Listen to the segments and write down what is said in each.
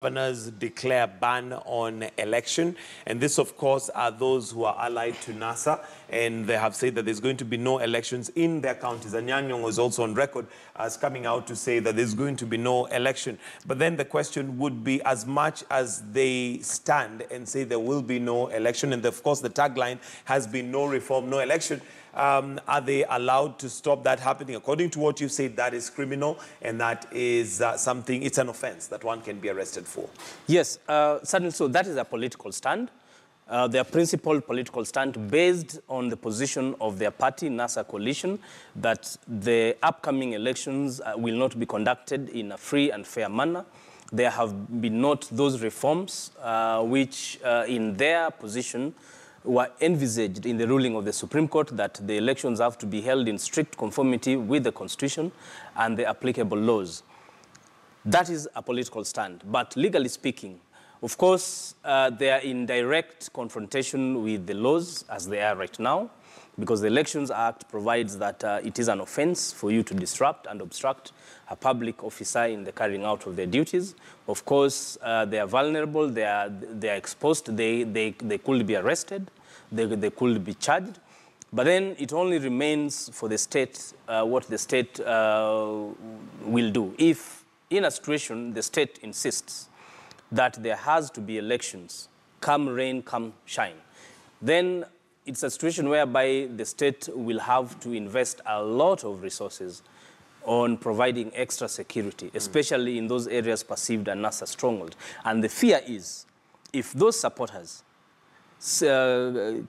Governors declare ban on election, and this of course are those who are allied to NASA, and they have said that there's going to be no elections in their counties. And Nyanyong was also on record as coming out to say that there's going to be no election. But then the question would be, as much as they stand and say there will be no election, and of course the tagline has been no reform, no election, are they allowed to stop that happening? According to what you say, that is criminal, and that is something, it's an offense that one can be arrested for. Yes, certainly. So that is a political stand. Their principal political stand based on the position of their party, NASA coalition, that the upcoming elections will not be conducted in a free and fair manner. There have been not those reforms which, in their position, were envisaged in the ruling of the Supreme Court, that the elections have to be held in strict conformity with the Constitution and the applicable laws. That is a political stand. But legally speaking, of course, they are in direct confrontation with the laws as they are right now, because the Elections Act provides that it is an offense for you to disrupt and obstruct a public officer in the carrying out of their duties. Of course, they are vulnerable, they are exposed, they could be arrested, they could be charged. But then it only remains for the state what the state will do. If, in a situation, the state insists that there has to be elections, come rain, come shine, then it's a situation whereby the state will have to invest a lot of resources on providing extra security, especially in those areas perceived as NASA stronghold. And the fear is, if those supporters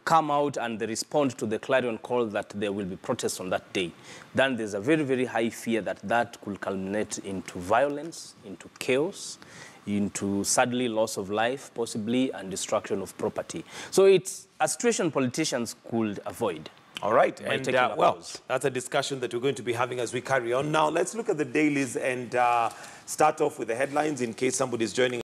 come out and they respond to the clarion call that there will be protests on that day, then there's a very, very high fear that that could culminate into violence, into chaos, into, sadly, loss of life, possibly, and destruction of property. So it's a situation politicians could avoid. All right, and well, that's a discussion that we're going to be having as we carry on. Now, let's look at the dailies and start off with the headlines in case somebody's joining